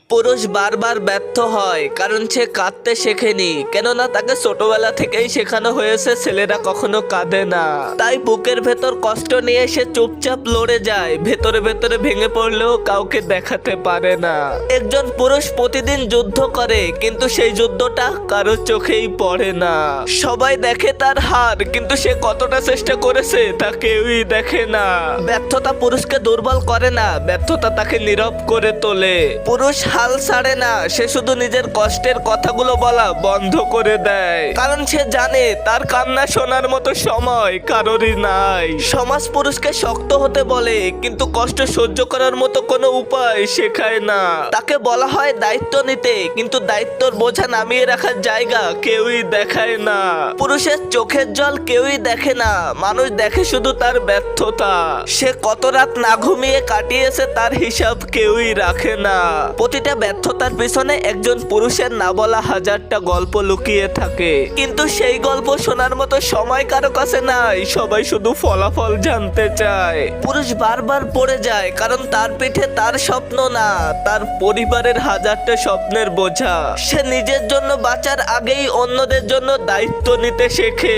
পুরুষ বারবার ব্যর্থ হয় কারণ সে কাঁদতে শেখেনি, কেননা তাকে ছোটবেলা থেকেই শেখানো হয়েছে ছেলেরা কখনো কাঁদে না। তাই বুকের ভেতর কষ্ট নিয়ে সে চুপচাপ লড়ে যায়, ভেতরে ভেতরে ভেঙে পড়লেও কাউকে দেখাতে পারে না। একজন পুরুষ প্রতিদিন যুদ্ধ করে, কিন্তু সেই যুদ্ধটা কারো চোখেই পড়ে না। সবাই দেখে তার হার, কিন্তু সে কতটা চেষ্টা করেছে তা কেউই দেখে না। ব্যর্থতা পুরুষকে দুর্বল করে না, ব্যর্থতা তাকে নীরব করে তোলে। পুরুষ হাল ছাড়ে না, সে শুধু নিজের কষ্টের কথাগুলো বলা বন্ধ করে দেয়, কারণ সে জানে তার কান্না শোনার মতো সময় কারোরই নাই। সমাজ পুরুষকে শক্ত হতে বলে, কিন্তু কষ্ট সহ্য করার মতো কোনো উপায় শেখায় না। তাকে বলা হয় দায়িত্ব নিতে, কিন্তু দায়িত্বর বোঝা নামিয়ে রাখার জায়গা কেউই দেখায় না। পুরুষের চোখের জল কেউই দেখে না, মানুষ দেখে শুধু তার ব্যর্থতা। সে কত রাত না ঘুমিয়ে কাটিয়েছে তার হিসাব কেউই রাখে না। প্রতিটা ব্যর্থতার পিছনে একজন পুরুষের না বলা হাজারটা গল্প লুকিয়ে থাকে, কিন্তু সেই গল্প শোনার মতো সময় কারো কাছে নাই। সবাই শুধু ফলাফল জানতে চায়। পুরুষ বারবার পড়ে যায় কারণ তার পিঠে তার স্বপ্ন না, তার পরিবারের হাজারটা স্বপ্নের বোঝা। সে নিজের জন্য বাঁচার আগেই অন্যদের জন্য দায়িত্ব নিতে শেখে।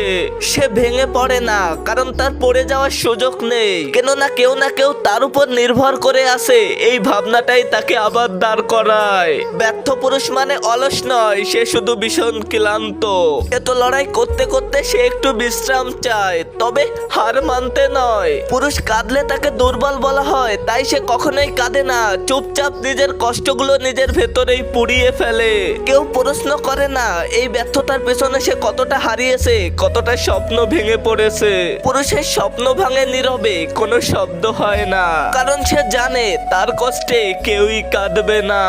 সে ভেঙে পড়ে না কারণ তার পড়ে যাওয়ার সুযোগ নেই, কেননা কেউ না কেউ তার উপর নির্ভর করে আছে। এই ভাবনাটাই তাকে আবার দাঁড় করায়। ব্যর্থ পুরুষ মানে অলস নয়, সে শুধু ভীষণ ক্লান্ত। এত লড়াই করতে করতে সে একটু বিশ্রাম চায়, তবে হার মানতে নয়। পুরুষ কাঁদলে তাকে দুর্বল বলা হয়, তাই সে কখনোই কাঁদে না, চুপচাপ নিজের কষ্টগুলো নিজের ভেতরেই পুড়িয়ে ফেলে। কেউ প্রশ্ন করে না এই ব্যর্থতার পেছনে সে কতটা হারিয়েছে, কতটা স্বপ্ন ভেঙে পড়েছে। পুরুষের স্বপ্ন ভাঙে নীরবে, কোনো শব্দ হয় না, কারণ সে জানে তার কষ্টে কেউই কাঁদবে না।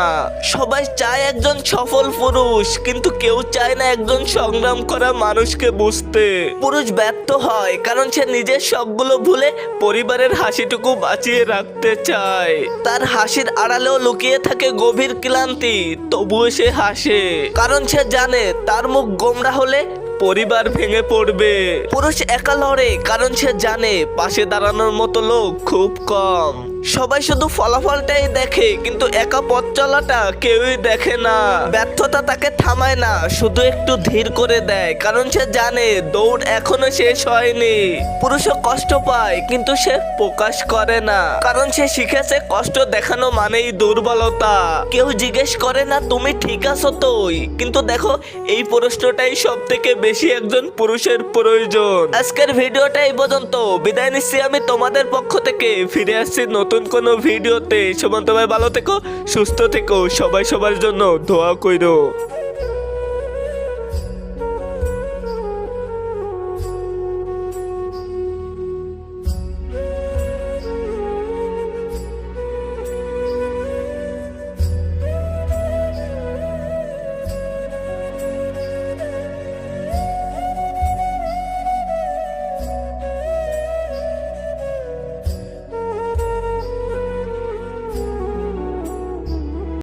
সবাই চায় একজন সফল পুরুষ, কিন্তু কেউ চায় না একজন সংগ্রাম করা মানুষকে বুঝতে। পুরুষ ব্যর্থ হয় কারণ সে নিজের শখগুলো ভুলে পরিবারের হাসিটুকু বাঁচিয়ে রাখতে চায়। তার হাসির আড়ালেও লুকিয়ে থাকে গভীর ক্লান্তি, তবুও সে হাসে, কারণ সে জানে তার মুখ গোমড়া হলে পরিবার ভেঙে পড়বে। পুরুষ একা লড়ে কারণ সে জানে পাশে দাঁড়ানোর মতো লোক খুব কম। সবাই শুধু ফলাফলটাই দেখে, কিন্তু একা পথ চলাটা কেউই দেখে না। ব্যর্থতা তাকে থামায় না, শুধু একটু ধীর করে দেয়, কারণ সে জানে দৌড় এখনো শেষ হয়নি। পুরুষও কষ্ট পায়, কিন্তু সে প্রকাশ করে না, কারণ সে শিখেছে কষ্ট দেখানো মানেই দুর্বলতা। কেউ জিজ্ঞেস করে না তুমি ঠিক আছো তোই, কিন্তু দেখো এই প্রশ্নটাই সব থেকে বেশি একজন পুরুষের প্রয়োজন। আজকের ভিডিওটা এই পর্যন্ত, বিদায় নিচ্ছি আমি তোমাদের পক্ষ থেকে। ফিরে আসছি নতুন কোনো ভিডিওতে। সবাই ভালো থেকো, সুস্থ থেকো, সবাই সবার জন্য দোয়া কইরো।